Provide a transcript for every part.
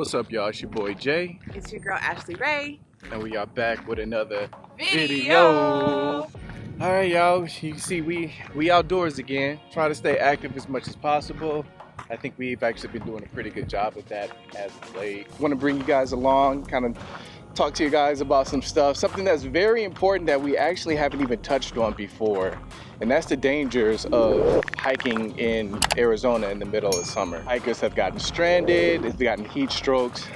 What's up, y'all? It's your boy Jay. It's your girl Ashley Ray. And we are back with another video. Alright, y'all. You can see we outdoors again. Try to stay active as much as possible. I think we've actually been doing a pretty good job with that as of late. I want to bring you guys along, kind of talk to you guys about some stuff. Something that's very important that we actually haven't even touched on before. And that's the dangers of hiking in Arizona in the middle of summer. Hikers have gotten stranded, they've gotten heat strokes,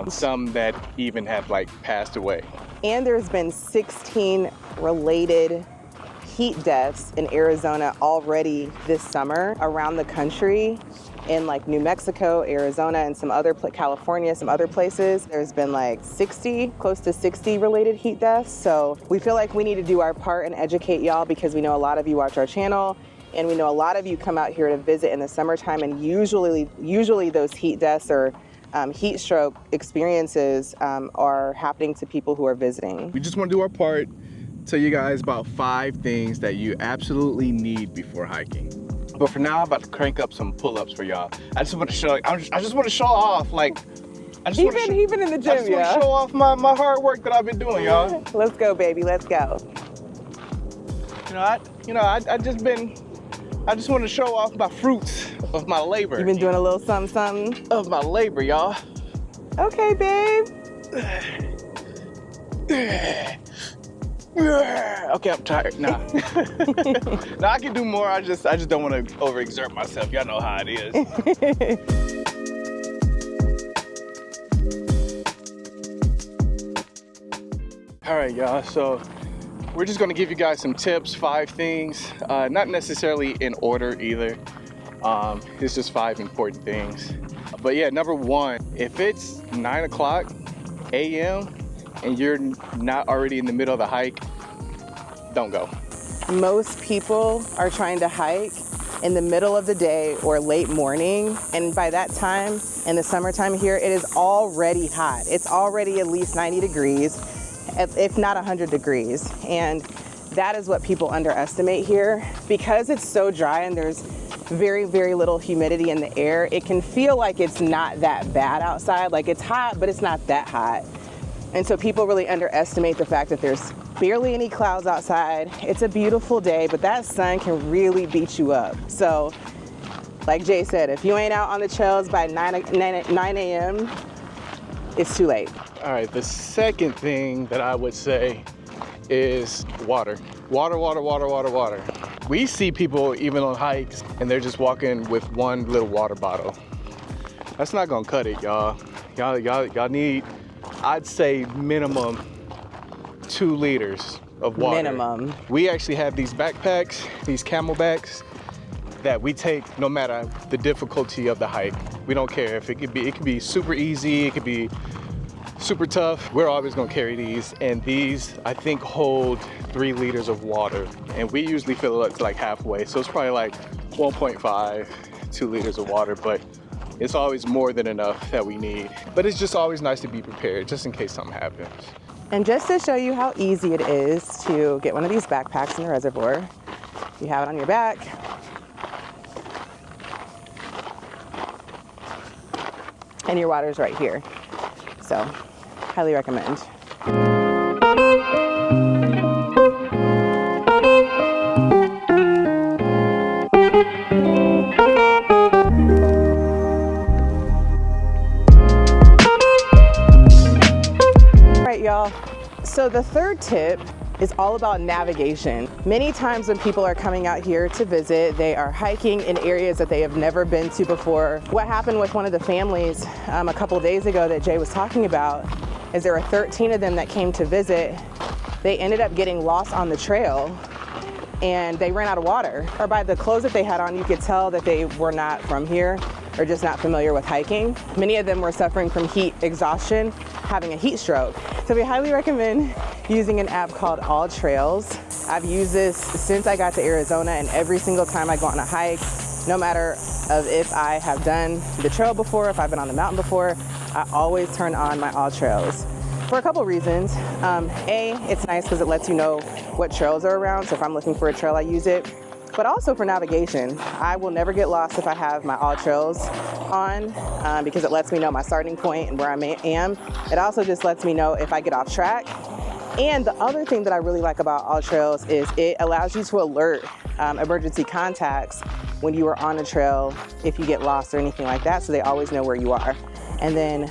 some that even have passed away. And there's been 16 related heat deaths in Arizona already this summer around the country. In New Mexico, Arizona, and some other California, some other places, there's been close to 60 related heat deaths. So we feel like we need to do our part and educate y'all, because we know a lot of you watch our channel and we know a lot of you come out here to visit in the summertime, and usually those heat deaths or heat stroke experiences are happening to people who are visiting. We just want to do our part, tell you guys about 5 things that you absolutely need before hiking. But for now, I'm about to crank up some pull-ups for y'all. I just want to show, I just want to show off, even in the gym, I just want to show off my hard work that I've been doing, y'all. Let's go, baby, let's go. I just want to show off my fruits of my labor. You've been doing a little something? Of my labor, y'all. Okay, babe. Okay, I'm tired. Nah. Nah, I can do more. I just don't want to overexert myself. Y'all know how it is. All right, y'all. So we're just going to give you guys some tips, 5 things, not necessarily in order either. It's just 5 important things. But yeah, number 1, if it's 9 a.m. and you're not already in the middle of the hike, don't go. Most people are trying to hike in the middle of the day or late morning, and by that time in the summertime here, it is already hot. It's already at least 90 degrees, if not 100 degrees. And that is what people underestimate here. Because it's so dry and there's very, very little humidity in the air, it can feel like it's not that bad outside. It's hot, but it's not that hot. And so people really underestimate the fact that there's barely any clouds outside. It's a beautiful day, but that sun can really beat you up. So like Jay said, if you ain't out on the trails by 9 a.m., it's too late. All right, the second thing that I would say is water. Water. We see people even on hikes and they're just walking with one little water bottle. That's not gonna cut it, y'all. Y'all need, I'd say minimum 2 liters of water. Minimum. We actually have these backpacks, these camelbacks, that we take no matter the difficulty of the hike. We don't care if it could be super easy, it could be super tough. We're always gonna carry these, and these I think hold 3 liters of water, and we usually fill it up to halfway, so it's probably 1.5, 2 liters of water, but it's always more than enough that we need. But it's just always nice to be prepared, just in case something happens. And just to show you how easy it is to get one of these backpacks in the reservoir, you have it on your back. And your water's right here. So, highly recommend. Y'all. So the third tip is all about navigation. Many times when people are coming out here to visit, they are hiking in areas that they have never been to before. What happened with one of the families a couple days ago that Jay was talking about is there were 13 of them that came to visit. They ended up getting lost on the trail and they ran out of water. Or by the clothes that they had on, you could tell that they were not from here or just not familiar with hiking. Many of them were suffering from heat exhaustion, having a heat stroke. So we highly recommend using an app called ARayeNJay. I've used this since I got to Arizona, and every single time I go on a hike, no matter of if I have done the trail before, if I've been on the mountain before, I always turn on my ARayeNJay for a couple reasons. A, it's nice because it lets you know what trails are around. So if I'm looking for a trail, I use it. but also for navigation. I will never get lost if I have my ARayeNJay on because it lets me know my starting point and where I am. It also just lets me know if I get off track. And the other thing that I really like about ARayeNJay is it allows you to alert emergency contacts when you are on a trail if you get lost or anything like that, so they always know where you are. And then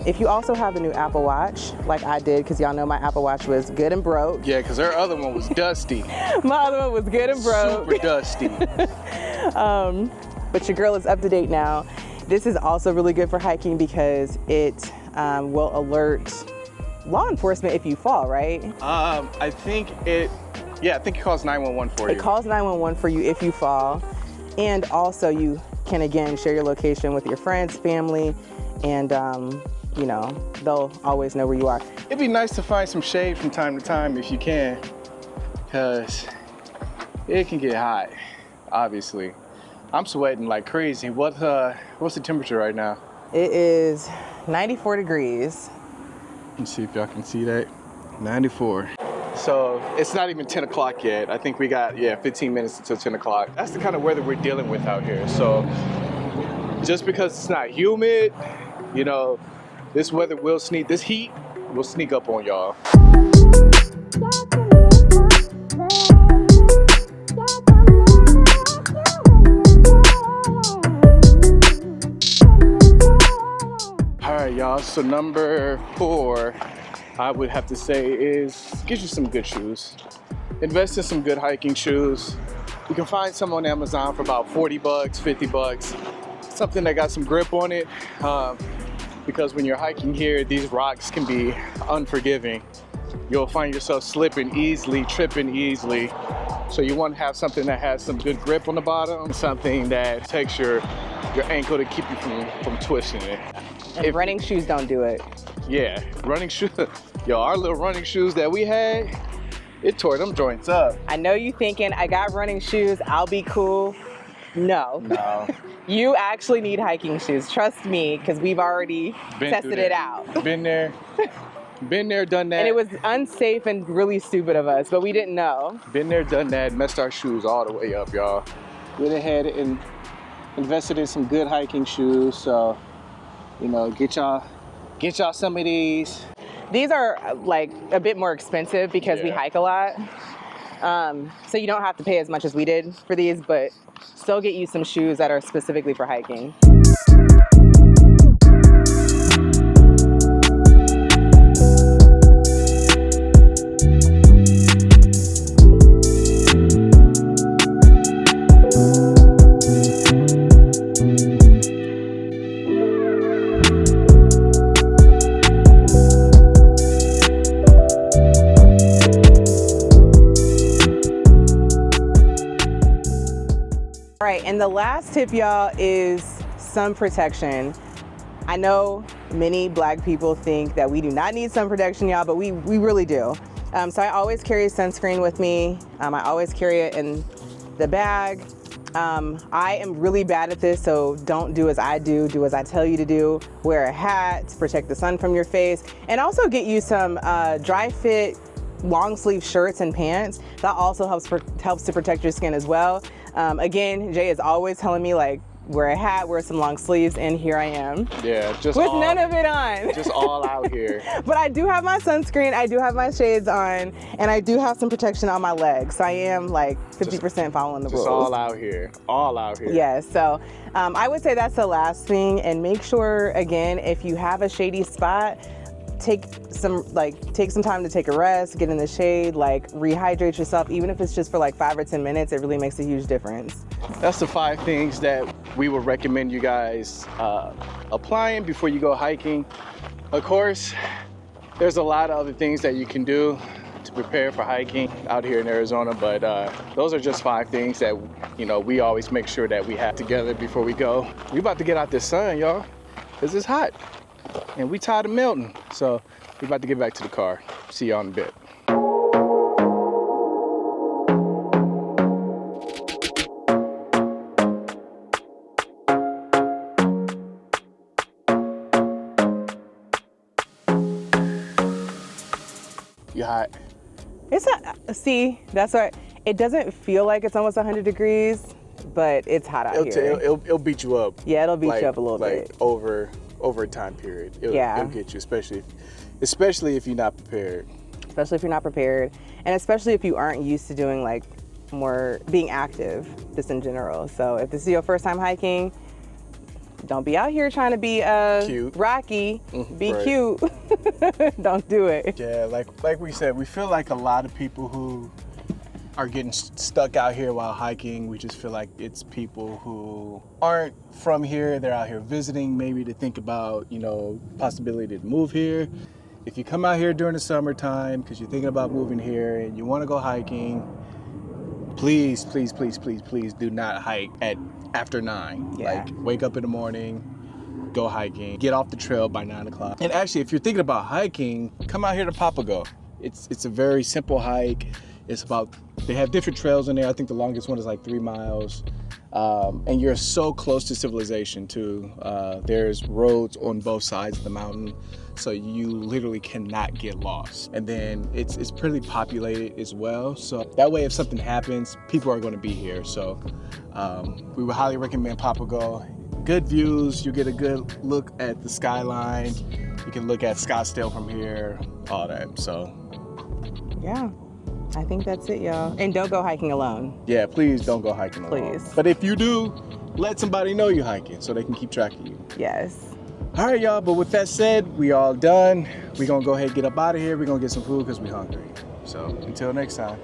if you also have a new Apple Watch, like I did, because y'all know my Apple Watch was good and broke. Yeah, because her other one was dusty. My other one was good and broke. Super dusty. But your girl is up to date now. This is also really good for hiking because it will alert law enforcement if you fall, right? I think it calls 911 for you. It calls 911 for you if you fall. And also you can, again, share your location with your friends, family, and you know, they'll always know where you are. It'd be nice to find some shade from time to time if you can, because it can get hot, obviously. I'm sweating like crazy. What's the temperature right now? It is 94 degrees. Let's see if y'all can see that. 94. So it's not even 10 o'clock yet. I think we got, 15 minutes until 10 o'clock. That's the kind of weather we're dealing with out here. So just because it's not humid, you know, this weather will sneak, this heat will sneak up on y'all. All right, y'all, so number 4, I would have to say is get you some good shoes. Invest in some good hiking shoes. You can find some on Amazon for about 40 bucks, 50 bucks. Something that got some grip on it. Because when you're hiking here, these rocks can be unforgiving. You'll find yourself slipping easily, tripping easily. So you want to have something that has some good grip on the bottom, something that takes your ankle to keep you from twisting it. And running shoes don't do it. Yeah, running shoes. Yo, our little running shoes that we had, it tore them joints up. I know you thinking, I got running shoes, I'll be cool. No. You actually need hiking shoes. Trust me, because we've already tested it out. Been there, done that. And it was unsafe and really stupid of us, but we didn't know. Been there, done that, messed our shoes all the way up, y'all. Went ahead and invested in some good hiking shoes, so, you know, get y'all some of these. These are like a bit more expensive because we hike a lot. So you don't have to pay as much as we did for these, but still get you some shoes that are specifically for hiking. And the last tip, y'all, is sun protection. I know many black people think that we do not need sun protection, y'all, but we really do. So I always carry sunscreen with me. I always carry it in the bag. I am really bad at this, so don't do as I do as I tell you to do. Wear a hat to protect the sun from your face, and also get you some dry fit long sleeve shirts and pants. That also helps to protect your skin as well. Again, Jay is always telling me, like, wear a hat, wear some long sleeves, and here I am. Yeah, just with none of it on. Just all out here. But I do have my sunscreen, I do have my shades on, and I do have some protection on my legs. So I am like 50% following the rules. Just all out here. All out here. Yes, so I would say that's the last thing. And make sure, again, if you have a shady spot, take some time to take a rest, get in the shade, like rehydrate yourself. Even if it's just for like 5 or 10 minutes, it really makes a huge difference. That's the 5 things that we would recommend you guys applying before you go hiking. Of course, there's a lot of other things that you can do to prepare for hiking out here in Arizona, but those are just 5 things that, you know, we always make sure that we have together before we go. We about to get out this sun, y'all, because it's hot. And we tired of melting, so we're about to get back to the car. See y'all in a bit. You hot? See, that's right. It doesn't feel like it's almost 100 degrees, but it's hot out here. It'll beat you up. Yeah, it'll beat you up a little bit. Over a time period. It'll get you, especially if you're not prepared. Especially if you're not prepared, and especially if you aren't used to doing like more being active, just in general. So if this is your first time hiking, don't be out here trying to be cute. Rocky. Be Right. cute. Don't do it. Yeah, like we said, we feel like a lot of people who are getting stuck out here while hiking, we just feel like it's people who aren't from here. They're out here visiting, maybe to think about, possibility to move here. If you come out here during the summertime because you're thinking about moving here and you want to go hiking, please, please, please, please, please do not hike after 9. Yeah. Like, wake up in the morning, go hiking, get off the trail by 9 o'clock. And actually, if you're thinking about hiking, come out here to Papago. It's a very simple hike. They have different trails in there. I think the longest one is like 3 miles. And you're so close to civilization too. There's roads on both sides of the mountain, so you literally cannot get lost. And then it's pretty populated as well, so that way if something happens, people are going to be here. So we would highly recommend Papago. Good views, you get a good look at the skyline. You can look at Scottsdale from here, all that. So Yeah, I think that's it, y'all. And don't go hiking alone. yeah, please don't go hiking alone. Please. But if you do, let somebody know you're hiking so they can keep track of you. Yes. All right, y'all, but with that said, we all done. We're gonna go ahead and get up out of here. We're gonna get some food because we're hungry. So until next time.